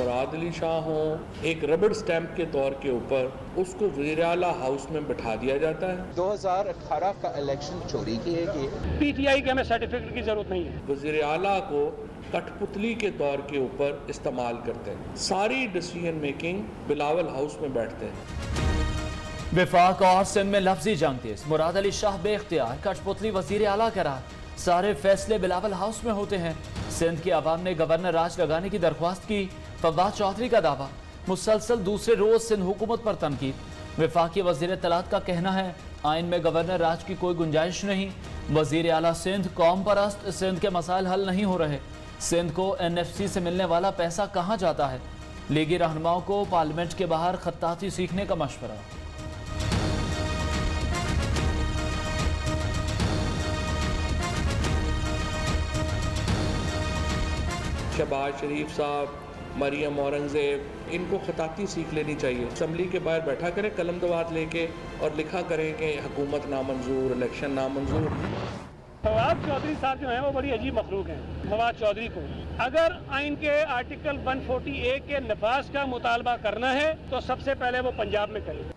मुराद अली शाह हों, एक रबड़ स्टैंप के तौर के ऊपर उसको वज़ीर आला हाउस में बिठा दिया जाता है। 2018 का इलेक्शन चोरी किए गए। पीटीआई के हमें सर्टिफिकेट की जरूरत नहीं है। वज़ीर आला को कठपुतली के तौर के ऊपर इस्तेमाल करते हैं। सारी डिसीजन मेकिंग बिलावल हाउस में बैठते हैं। विफाक और सिंध में लफ्जी जंग तेज, मुराद अली शाह बेख्तियार, कठपुतली वजीर आला करार, सारे फैसले बिलावल हाउस में होते हैं। सिंध के अवाम ने गवर्नर राज लगाने की दरख्वास्त की, फवाद चौधरी का दावा, मुसलसल दूसरे रोज सिंध हुकूमत पर तनकीद। विफाकी वजीर तलात का कहना है आइन में गवर्नर राज की कोई गुंजाइश नहीं। वजीर आला सिंध कौम परस्त, सिंध के मसाइल हल नहीं हो रहे। सिंध को NFC से मिलने वाला पैसा कहाँ जाता है? लीगी रहनुमाओं को पार्लियामेंट के बाहर खत्ताती सीखने का मशवरा। शहबाज शरीफ साहब, मरियम औरंगजेब, इनको खताती सीख लेनी चाहिए। असम्बली के बाहर बैठा करें कलम दवात लेके और लिखा करें कि हुकूमत नामंजूर, इलेक्शन नामंजूर। फवाद चौधरी साहब जो हैं वो बड़ी अजीब मखलूक हैं। फवाद चौधरी को अगर आइन के आर्टिकल 140A के नफाज का मुतालबा करना है तो सबसे पहले वो पंजाब में करें।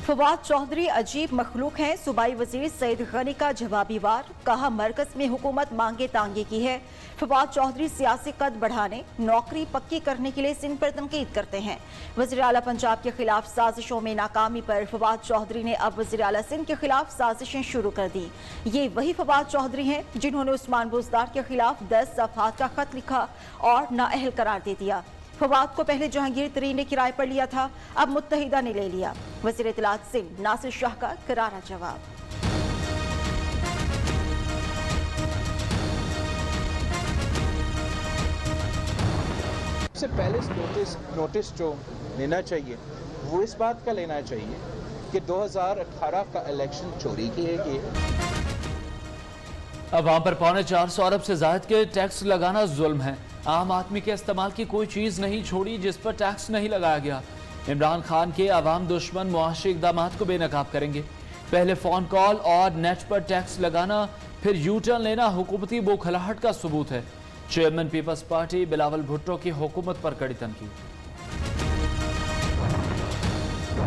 फवाद चौधरी अजीब मखलूक हैं। सूबाई वजीर सईद गनी का जवाबी वार, कहा मरकज में हुकूमत मांगे तांगे की है। फवाद चौधरी सियासी कद बढ़ाने, नौकरी पक्की करने के लिए सिंध पर तनकीद करते हैं। वज़ीर आला पंजाब के खिलाफ साजिशों में नाकामी पर फवाद चौधरी ने अब वज़ीर आला सिंध के खिलाफ साजिशें शुरू कर दी। ये वही फवाद चौधरी हैं जिन्होंने उस्मान बुज़दार के खिलाफ 10 सफ़हात का खत लिखा और नाअहल करार दे दिया। फवाद को पहले जहांगीर तरीन ने किराए पर लिया था, अब मुत्तहिदा ने ले लिया। वज़ीर इत्तलात सिंध नासिर शाह का करारा जवाब। सबसे पहले नोटिस जो लेना चाहिए वो इस बात का लेना चाहिए कि 2018 का इलेक्शन चोरी किए गए। अवाम पर 450 अरब से ज्यादा के टैक्स लगाना जुल्म है। आम आदमी के इस्तेमाल की कोई चीज नहीं छोड़ी जिस पर टैक्स नहीं लगाया गया। इमरान खान के अवाम दुश्मन मुआशी इक़दाम को बेनकाब करेंगे। पहले फोन कॉल और नेट पर टैक्स लगाना, फिर यू टर्न लेना हुकूमती बोखलाहट का सबूत है। चेयरमैन पीपल्स पार्टी बिलावल भुट्टो की हुकूमत पर कड़ी तनकीद।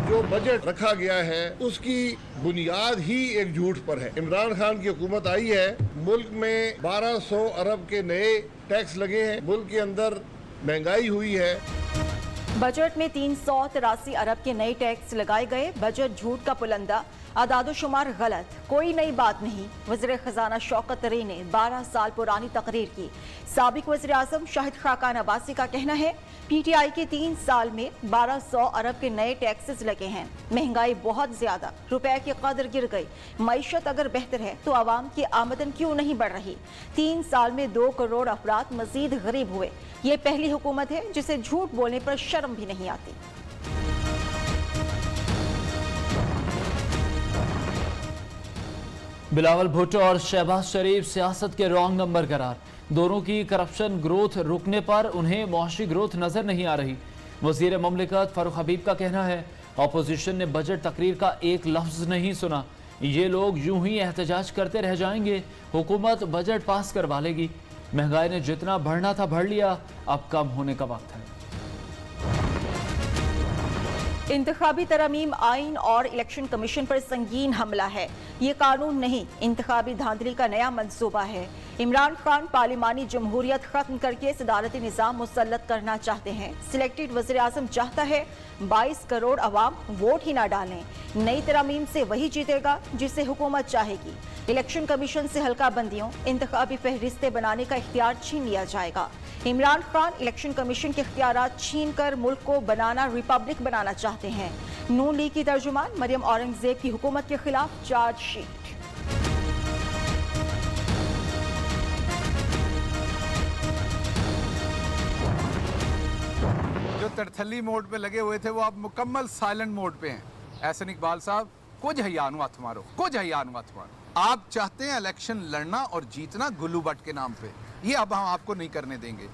जो बजट रखा गया है उसकी बुनियाद ही एक झूठ पर है। इमरान खान की हुकूमत आई है, मुल्क में 1200 अरब के नए टैक्स लगे हैं, मुल्क के अंदर महंगाई हुई है। बजट में 383 अरब के नए टैक्स लगाए गए। बजट झूठ का पुलंदा, आदादोशुमार गलत, कोई नई बात नहीं। वज़ीर खजाना शौकत तरीन ने 12 साल पुरानी तकरीर की। साबिक वज़ीर आज़म शाहिद खाकान अब्बासी का कहना है PTI के 3 साल में 1200 अरब के नए टैक्सेस लगे हैं। महंगाई बहुत ज्यादा, रुपए की कदर गिर गई। मईशत अगर बेहतर है तो आवाम की आमदन क्यों नहीं बढ़ रही? 3 साल में 2 करोड़ अफराद मजीद गरीब हुए। ये पहली हुकूमत है जिसे झूठ बोलने पर शर्म भी नहीं आती। बिलावल भुट्टो और शहबाज शरीफ सियासत के रॉन्ग नंबर करार। दोनों की करप्शन ग्रोथ रुकने पर उन्हें मुआशी ग्रोथ नजर नहीं आ रही। वजीर ममलिकत फारूक हबीब का कहना है अपोजिशन ने बजट तकरीर का एक लफ्ज नहीं सुना। ये लोग यूं ही एहतजाज करते रह जाएंगे, हुकूमत बजट पास करवा लेगी। महंगाई ने जितना बढ़ना था बढ़ लिया, अब कम होने का वक्त है। इंतखाबी तरमीम आइन और इलेक्शन कमीशन पर संगीन हमला है। ये कानून नहीं, इंतखाबी धांधली का नया मंसूबा है। इमरान खान पार्लिमानी जमहूरियत खत्म करके सदारती निज़ाम मुसल्लत करना चाहते हैं। सिलेक्टेड वज़ीर आज़म चाहता है 22 करोड़ अवाम वोट ही ना डालें। नई तरमीम से वही जीतेगा जिसे हुकूमत चाहेगी। इलेक्शन कमीशन से हल्का बंदियों, इंतखाबी फहरिस्तें बनाने का इख्तियार छीन लिया जाएगा। इमरान खान इलेक्शन कमीशन के इख्तियारात छीन कर मुल्क को बनाना रिपब्लिक बनाना चाहते हैं। नून लीग की तर्जुमान मरियम औरंगजेब की हुकूमत के खिलाफ चार्जशीट। जो तरथली मोड पे लगे हुए थे वो अब मुकम्मल साइलेंट मोड पे हैं। एहसन इकबाल साहब, कुछ हयानु हथ मारो, कुछ हयानु हथ मारो। आप चाहते हैं इलेक्शन लड़ना और जीतना गुल्लू भट्ट के नाम पे, ये अब हम आपको नहीं करने देंगे।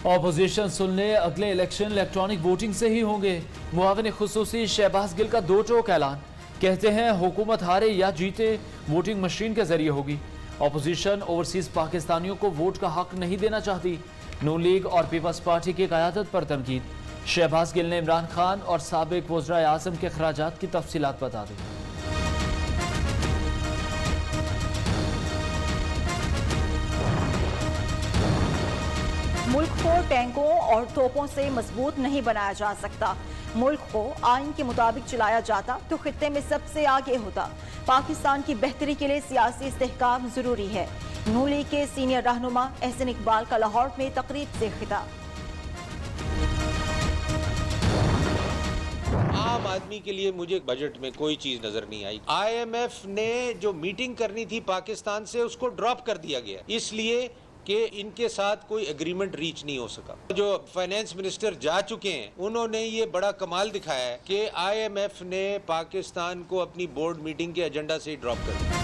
ऑपोजिशन सुन ले, अगले इलेक्शन इलेक्ट्रॉनिक वोटिंग से ही होंगे। मुआविन खुसूसी शहबाज गिल का दो टोक ऐलान, कहते हैं हुकूमत हारे या जीते वोटिंग मशीन के जरिए होगी। ऑपोजिशन ओवरसीज पाकिस्तानियों को वोट का हक नहीं देना चाहती। नून लीग और पीपल्स पार्टी की क़यादत पर तनकीद। शहबाज गिल ने इमरान खान और साबिक वज़ीर आज़म के खराजात की तफसीलात बता दी। मुल्क को टैंकों और तोपों से मजबूत नहीं बनाया जा सकता। मुल्क को आइन के मुताबिक चलाया जाता तो खित्ते में सबसे आगे होता। पाकिस्तान की बेहतरी के लिए सियासी इस्तेहकाम जरूरी है। नून लीग के सीनियर रहनुमा एहसन इकबाल का लाहौर में तकरीब से खिताब। आम आदमी के लिए मुझे बजट में कोई चीज नजर नहीं आई। IMF ने जो मीटिंग करनी थी पाकिस्तान से उसको ड्रॉप कर दिया गया, इसलिए कि इनके साथ कोई एग्रीमेंट रीच नहीं हो सका। जो फाइनेंस मिनिस्टर जा चुके हैं उन्होंने ये बड़ा कमाल दिखाया है कि IMF ने पाकिस्तान को अपनी बोर्ड मीटिंग के एजेंडा से ड्रॉप कर दिया।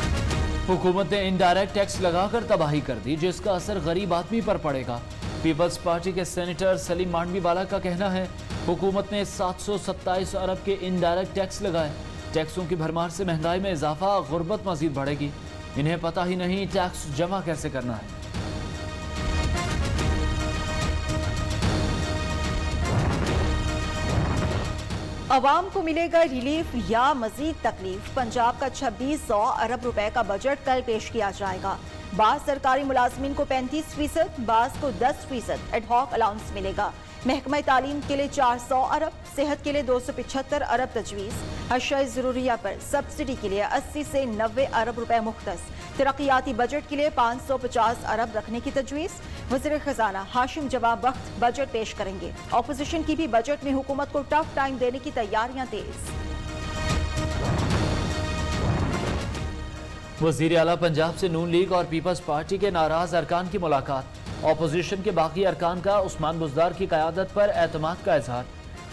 हुकूमत ने इनडायरेक्ट टैक्स लगाकर तबाही कर दी, जिसका असर गरीब आदमी पर पड़ेगा। पीपल्स पार्टी के सेनेटर सलीम मांडवीवाला का कहना है हुकूमत ने 727 अरब के इनडायरेक्ट टैक्स लगाए। टैक्सों की भरमार से महंगाई में इजाफा, गुर्बत मजीद बढ़ेगी। इन्हें पता ही नहीं टैक्स जमा कैसे करना है। अवाम को मिलेगा रिलीफ या मजीद तकलीफ। पंजाब का 2600 अरब रुपए का बजट कल पेश किया जाएगा। बास सरकारी मुलाजमीन को 35%, बास को 10% एडहॉक अलाउंस मिलेगा। महकमा तालीम के लिए 400 अरब, सेहत के लिए 275 अरब तजवीज़। अशिया ज़रूरिया पर सब्सिडी के लिए 80 से 90 अरब रुपए मुख्तस। तरक्याती बजट के लिए 550 अरब रखने की तजवीज़। वज़ीर ख़जाना हाशिम जवाब वक्त बजट पेश करेंगे। ऑपोजिशन की भी बजट में हुकूमत को टफ टाइम देने की तैयारियां तेज। वज़ीर आला पंजाब से नून लीग और पीपल्स पार्टी के नाराज अरकान की मुलाकात। ऑपोजिशन के बाकी अरकान का उस्मान बुज़दार की क़यादत पर एतमाद का इजहार।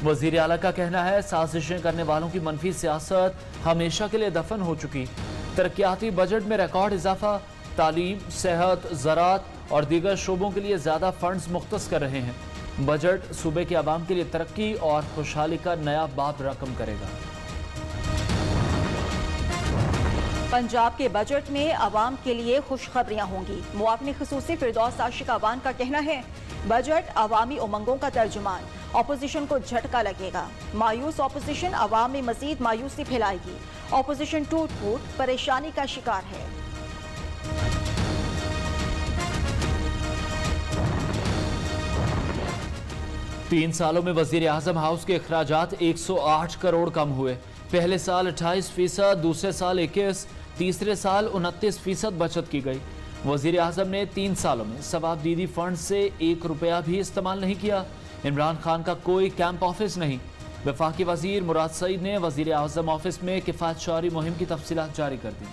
वज़ीर आला का कहना है साजिशें करने वालों की मनफी सियासत हमेशा के लिए दफन हो चुकी। तरक्याती बजट में रिकॉर्ड इजाफा, तालीम, सेहत, ज़राअत और दीगर शोबों के लिए ज़्यादा फंड्स मुख्तस कर रहे हैं। बजट सूबे के अवाम के लिए तरक्की और खुशहाली का नया बाब रकम करेगा। पंजाब के बजट में अवाम के लिए खुशखबरियां होंगी। मुआविन खुसूसी फिरदौस आशिक अवान का कहना है बजट अवामी उमंगों का तर्जुमान। ऑपोजिशन को झटका लगेगा। मायूस ऑपोजिशन अवाम में मजीद मायूसी फैलाएगी। ऑपोजिशन टूट फूट परेशानी का शिकार है। तीन सालों में वज़ीर आज़म हाउस के अखराजात 108 करोड़ कम हुए। पहले साल 28%, दूसरे साल 21%, तीसरे साल 29% बचत की गई। वज़ीर आज़म ने 3 सालों में सवाबदीदी फंड से 1 रुपया भी इस्तेमाल नहीं किया। इमरान खान का कोई कैंप ऑफिस नहीं। वफाकी वज़ीर मुराद सईद ने वज़ीर आज़म ऑफिस में किफ़ायत शारी मुहिम की तफसीलात जारी कर दी।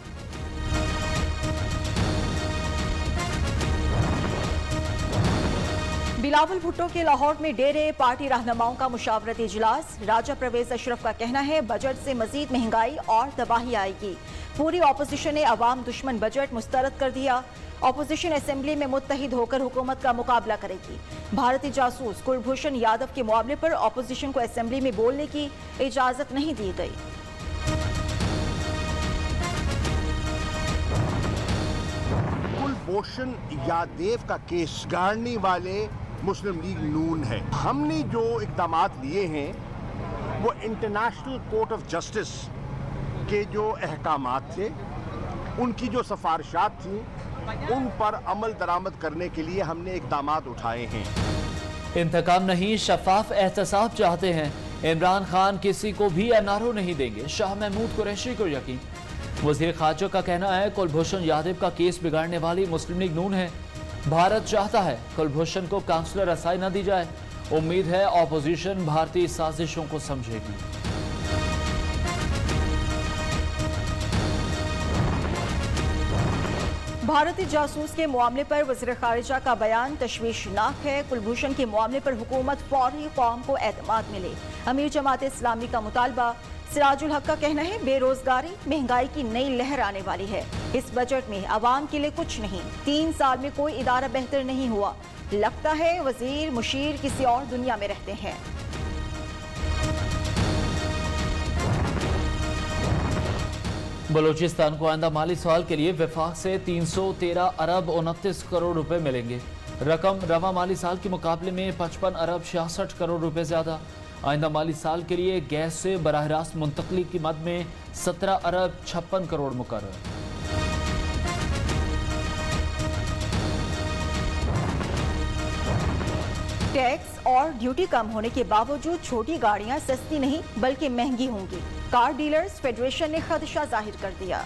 बिलावल भुट्टो के लाहौर में डेरे पार्टी रहनुमाओं का मुशावरती इजलास। राजा परवेज अशरफ का कहना है बजट से मजीद महंगाई और तबाही आएगी। पूरी ऑपोजिशन ने अवाम दुश्मन बजट मुस्तरद कर दिया। ऑपोजिशन असेंबली में मुत्तहिद होकर हुकूमत का मुकाबला करेगी। भारतीय जासूस कुलभूषण यादव के मामले पर ऑपोजिशन को असेंबली में बोलने की इजाजत नहीं दी गई। कुलभूषण यादव का केस गाड़ने वाले मुस्लिम लीग नून है। हमने जो इक़दामात लिए हैं वो इंटरनेशनल कोर्ट ऑफ जस्टिस के जो अहकामात थे, उनकी जो सिफारिशात थी, उन पर अमल दरामद करने के लिए हमने इक़दामात उठाए हैं। इंतकाम नहीं, शफाफ एहतसाब चाहते हैं। इमरान खान किसी को भी NRO नहीं देंगे, शाह महमूद कुरैशी को यकीन। वज़ीर खारजा का कहना है कुलभूषण यादव का केस बिगाड़ने वाली मुस्लिम लीग नून है। भारत चाहता है कुलभूषण को काउंसलर रसाई न दी जाए। उम्मीद है ऑपोजिशन भारतीय साजिशों को समझेगी। भारतीय जासूस के मामले पर वज़ीर खारिजा का बयान तशवीशनाक है। कुलभूषण के मामले पर हुकूमत फौरी कौम को एतमाद मिले। अमीर जमात इस्लामी का मुतालबा। सिराजुल हक का कहना है बेरोजगारी, महंगाई की नई लहर आने वाली है। इस बजट में अवाम के लिए कुछ नहीं। 3 साल में कोई इदारा बेहतर नहीं हुआ। लगता है वजीर मुशीर किसी और दुनिया में रहते हैं। बलूचिस्तान को आइंदा माली साल के लिए वफाक से 313 अरब 29 करोड़ रुपए मिलेंगे। रकम रवा माली साल के मुकाबले में 55 अरब 66 करोड़ रुपए ज्यादा। आइंदा माली साल के लिए गैस से बराह रास्त मुंतकली की मद में 17 अरब 56 करोड़ मुकर्रर। टैक्स और ड्यूटी कम होने के बावजूद छोटी गाड़ियां सस्ती नहीं बल्कि महंगी होंगी। कार डीलर्स फेडरेशन ने खदशा जाहिर कर दिया।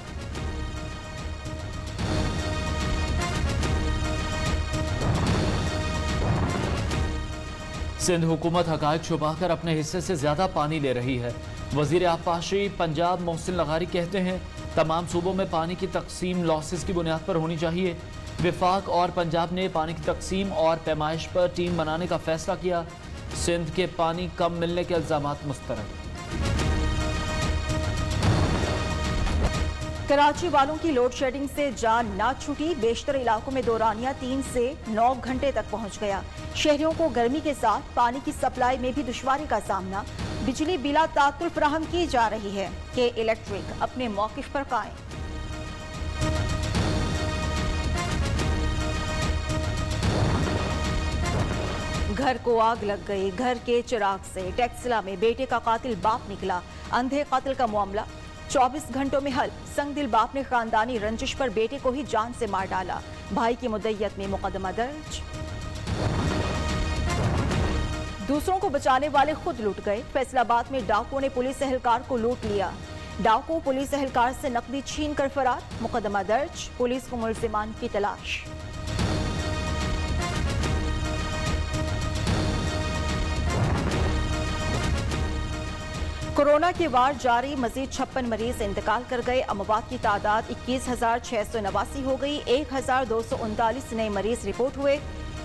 सिंध हुकूमत हकायक छुपाकर अपने हिस्से से ज्यादा पानी ले रही है। वजीर आबपाशी पंजाब मोहसिन लगारी कहते हैं तमाम सूबों में पानी की तकसीम लॉसेस की बुनियाद पर होनी चाहिए। विफाक और पंजाब ने पानी की तकसीम और पैमाइश पर टीम बनाने का फैसला किया। सिंध के पानी कम मिलने के इल्जामात मुस्तरद। कराची वालों की लोड शेडिंग से जान ना छूटी। बेशतर इलाकों में दौरानिया 3 से 9 घंटे तक पहुंच गया। शहरियों को गर्मी के साथ पानी की सप्लाई में भी दुश्वारी का सामना। बिजली बिला तातुल फराहम की जा रही है कि इलेक्ट्रिक अपने मौकिफ पर कायम। घर को आग लग गई। घर के चिराग से टेक्सला में बेटे का कातिल बाप निकला। अंधे कत्ल का मामला 24 घंटों में हल। संगदिल बाप ने खानदानी रंजिश पर बेटे को ही जान से मार डाला। भाई की मुद्दत में मुकदमा दर्ज। दूसरों को बचाने वाले खुद लूट गए। फैसलाबाद में डाकुओं ने पुलिस एहलकार को लूट लिया। डाकू पुलिस एहलकार से नकदी छीन कर फरार। मुकदमा दर्ज। पुलिस को मुल्जिमान की तलाश। कोरोना के वार जारी। मजीद 56 मरीज इंतकाल कर गए। अमवात की तादाद 21,689 हो गई। 1,239 नए मरीज रिपोर्ट हुए।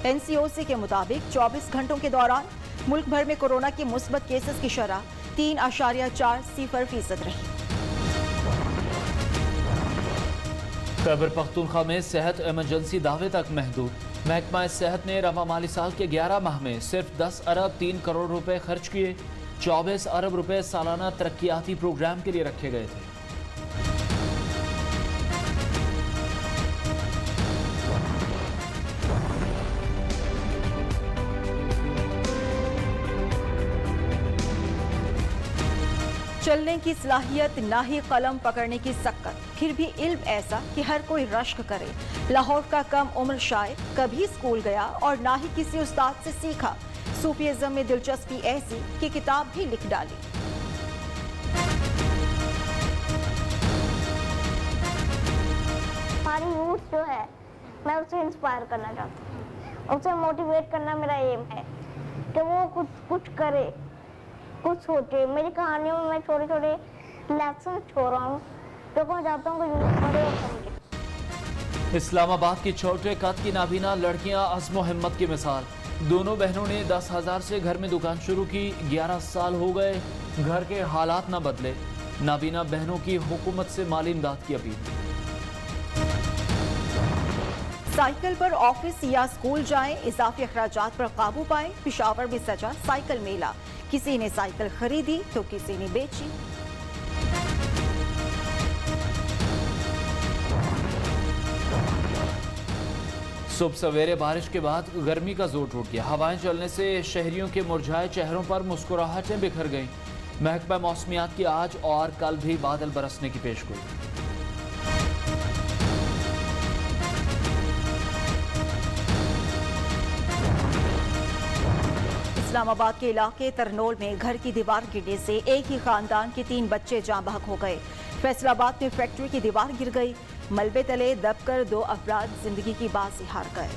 NCOC के मुताबिक 24 घंटों के दौरान मुल्क भर में कोरोना के मुस्बत केसेस की शरह 3.40% रही। खैबर पख्तूनख्वा में सेहत इमरजेंसी दावे तक महदूद। महकमा सेहत ने रवा माली साल के 11 माह में सिर्फ 10 अरब 3 करोड़ रुपए खर्च किए। 24 अरब रुपए सालाना तरक्याती प्रोग्राम के लिए रखे गए थे। चलने की सलाहियत ना ही कलम पकड़ने की सक्कत, फिर भी इल्म ऐसा कि हर कोई रश्क करे। लाहौर का कम उम्र शायर कभी स्कूल गया और ना ही किसी उस्ताद से सीखा। सूफीज़म में दिलचस्पी ऐसी कि किताब भी लिख डाली। हमारी यूथ जो है मैं उसे इंस्पायर करना चाहती हूँ। उसे मोटिवेट करना मेरा एम है कि वो कुछ करे, कुछ सोचे। मेरी कहानियों में मैं छोटे छोटे लेसन छोड़ रहा हूँ तो मैं चाहता हूँ कि यूथ बड़े और समझे। इस्लामाबाद की छोटे कद की नाबीना लड़कियां अज़्म हिम्मत की मिसाल। दोनों बहनों ने 10,000 से घर में दुकान शुरू की। 11 साल हो गए, घर के हालात न बदले। नाबीना बहनों की हुकूमत से माली इमदाद की अपील। साइकिल पर ऑफिस या स्कूल जाएं, इजाफी अखराजात पर काबू पाएं। पिशावर में सजा साइकिल मेला। किसी ने साइकिल खरीदी तो किसी ने बेची। सुबह सवेरे बारिश के बाद गर्मी का जोर टूट गया। हवाएं चलने से शहरियों के मुरझाए चेहरों पर मुस्कुराहटें बिखर गईं। महकमा मौसमियात की आज और कल भी बादल बरसने की पेशगोई। इस्लामाबाद के इलाके तरनोल में घर की दीवार गिरने से एक ही खानदान के 3 बच्चे जाँ बहक हो गए। फैसलाबाद में फैक्ट्री की दीवार गिर गई। मलबे तले दबकर 2 अफराद जिंदगी की बाजी हार गए।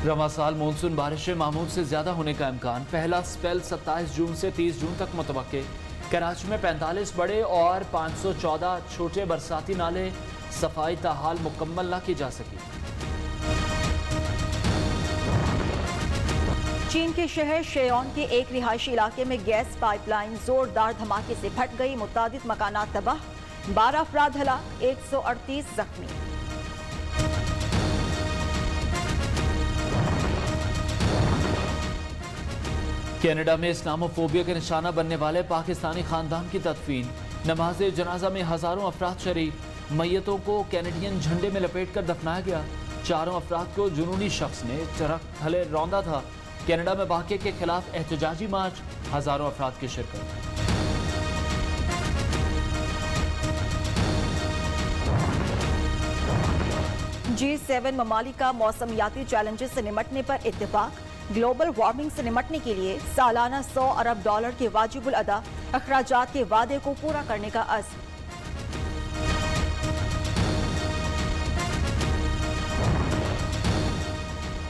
रवा साल मानसून बारिशें मामूल से ज्यादा होने का इम्कान। पहला स्पेल 27 जून से 30 जून तक मुतवक्के। कराची में 45 बड़े और 514 छोटे बरसाती नाले। सफाई ताहाल मुकम्मल न की जा सकी। चीन के शहर शेओन के एक रिहायशी इलाके में गैस पाइपलाइन जोरदार धमाके से फट गई। मुतादिद मकानात तबाह। 12 अफराद हलाक, 138 जख्मी। कनाडा में इस्लामोफोबिया के निशाना बनने वाले पाकिस्तानी खानदान की तदफीन। नमाज जनाजा में हजारों अफराद शरीक। मैयतों को कैनेडियन झंडे में लपेट कर दफनाया गया। चारों अफराद को जुनूनी शख्स ने ट्रक थले रौंदा था। कनाडा में वाक़े के खिलाफ एहतजाजी मार्च, हजारों अफराद की शिरकत। G7 ममालिक का मौसमियाती चैलेंजेस से निमटने पर इत्तेफाक। ग्लोबल वार्मिंग से निमटने के लिए सालाना $100 अरब के वाजिबुल अदा अखराजात के वादे को पूरा करने का अज़्म।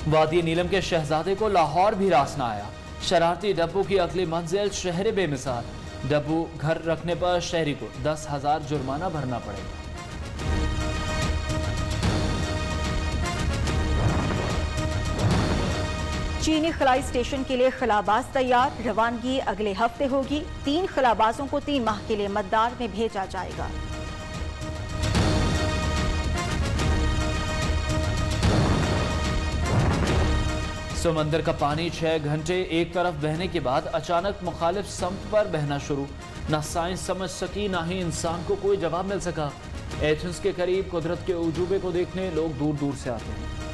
वादी नीलम के शहजादे को लाहौर भी रास न आया। शरारती डब्बू की अगली मंजिल शहर बेमिसाल। डब्बू घर रखने पर शहरी को 10,000 जुर्माना भरना पड़ेगा। चीनी खलाई स्टेशन के लिए खलाबाज तैयार। रवानगी अगले हफ्ते होगी। 3 खलाबाजों को 3 माह के लिए मतदार में भेजा जाएगा। समंदर का पानी 6 घंटे एक तरफ बहने के बाद अचानक मुखालिफ समत पर बहना शुरू। ना साइंस समझ सकी, ना ही इंसान को कोई जवाब मिल सका। एथेंस के करीब कुदरत के उजूबे को देखने लोग दूर दूर से आते हैं।